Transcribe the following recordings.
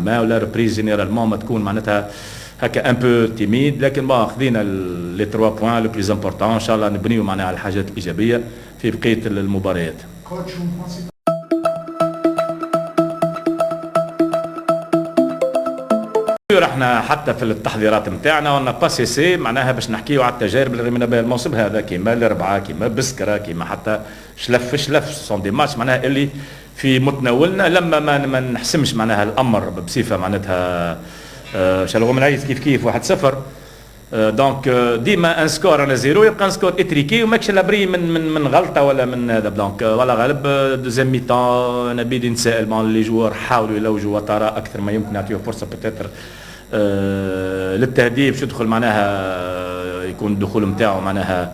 لندمان ولا ريبريز جينيرالمون ما تكون معناتها هكا ان بو تيميد، لكن ما خذينا لي 3 بوان لو بليز امبورطون، ان شاء الله نبنيو معناها على الحاجات الايجابيه في بقيه المباريات. احنا حتى في التحضيرات نتاعنا وانا با سي معناها باش نحكيو على التجارب اللي رمينا بها الموسم هذا، كيما الربعه كيما بسكره كيما حتى شلف سون دي ماتش معناها اللي في متناولنا لما ما نحسمش معناها الامر بصفه معناتها شالو من عايز كيف 1-0. دونك ديما ان سكور على زيرو يبقى ان سكور اتريكي وماكش لابري من غلطه ولا من هذا. دونك ولا غالب دوزيام ميتون انا بدي نتسائل مع لي جوار حاولوا يلوجوا وترى اكثر ما يمكن يعطيوه فرصه بتاتر للتهديف باش يدخل معناها يكون الدخول نتاعو معناها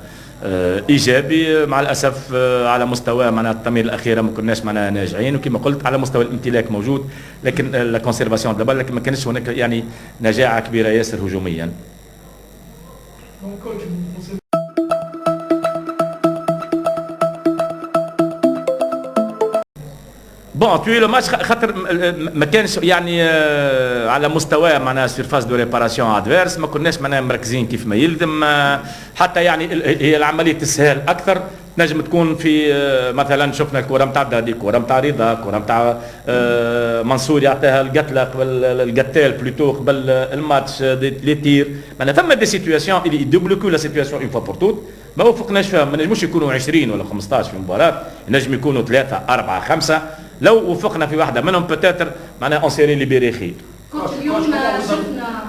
ايجابي. مع الاسف على مستوى معناها التمرير الاخيره ما كناش معناها ناجعين، وكما قلت على مستوى الامتلاك موجود لكن لا كونسيرفاسيون دابا لكن ما كانش هناك يعني نجاعه كبيره ياسر هجوميا. بون توي لو ماتش خاطر ما كانش يعني على مستوى معناها سيرفاس دو ريباراسيون ادفيرس ما كناش معناها مركزين كيف ما يلزم. حتى يعني هي العمليه تسهل اكثر نجم تكون في مثلا شفنا الكره نتاع دادي، كره نتاع رضا، كره نتاع منصور يعطيها القتله قبل القتال بلوتو قبل الماتش لي تير. معناها ثم دي سيتوياسيون اللي يدوبلوكو لا سيتوياسيون اون فوا بور توت ما وفقناش فيها. ما نجموش يكونوا 20 ولا 15 في مباراه، نجم يكونوا 3 4 5 لو وفقنا في واحده منهم بتاتر معناها اون سيري ليبيري خير. كنت اليوم شفنا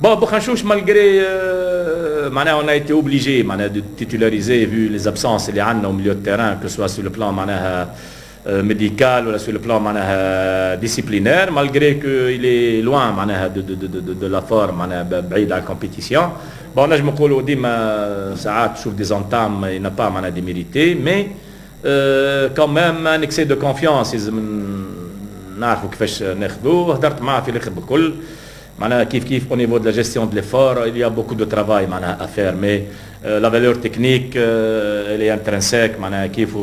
Bon, Bokhanchouch, malgré, on a été obligé de titulariser vu les absences et les années au milieu de terrain, que ce soit sur le plan médical ou sur le plan disciplinaire, malgré qu'il est loin de la forme, بعيد à la compétition. Bon, je me dis ديما ساعات تشوف des entames, il n'a pas démérité, mais quand même un excès de confiance, نعرفوا كيفاش ناخذوه. هدرت معاه في الاخر بكل معناها كيف au niveau de la gestion de l'effort il y a beaucoup de travail معناها à faire, mais la valeur technique elle est intrinsèque معناها كيف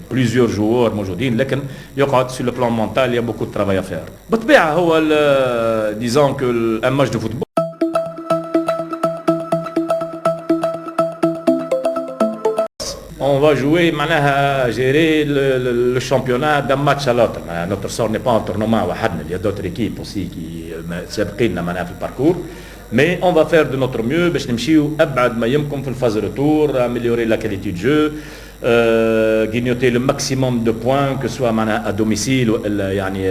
plusieurs joueurs موجودين، لكن يقعد sur le plan mental il y a beaucoup de travail à faire. بالطبيعة هو disons que un match de football on va jouer معناها gérer le championnat d'un match à l'autre. Notre sort n'est pas un tournoi وحدنا, il y a d'autres équipes aussi qui سابقيننا معناها في الباركور, mais on va faire de notre mieux باش نمشيو أبعد ما يمكن في الفاز retour, améliorer la qualité de jeu, grignoter le maximum de points que ce soit معناها à domicile ou يعني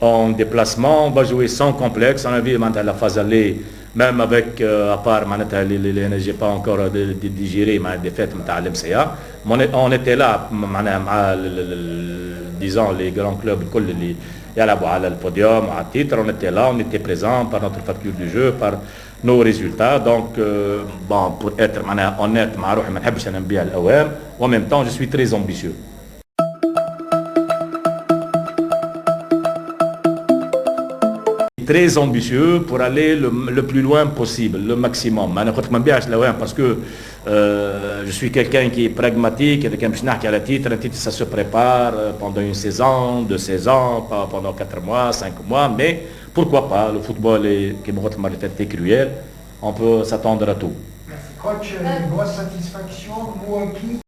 en déplacement. On va jouer sans complexe. On a vu معناها la phase aller même avec à part معناتها j'ai pas encore digéré مع الديفيت نتاع الMCA. On était là معناها مع disons les grands clubs الكل اللي يلعبوا على البوديوم على التيتر. On était là, on était présent par notre facture du jeu, par nos résultats. Donc bon, pour être معناها honnête مع روحي ما نحبش انا نبيع الاوام, en même temps je suis très ambitieux. Très ambitieux pour aller le plus loin possible, le maximum. Parce que je suis quelqu'un qui est pragmatique, quelqu'un qui a le titre, ça se prépare pendant une saison, 2 saisons, pas pendant 4 mois, 5 mois, mais pourquoi pas, le football est cruel, on peut s'attendre à tout. Merci coach, une grosse satisfaction, mot acquis.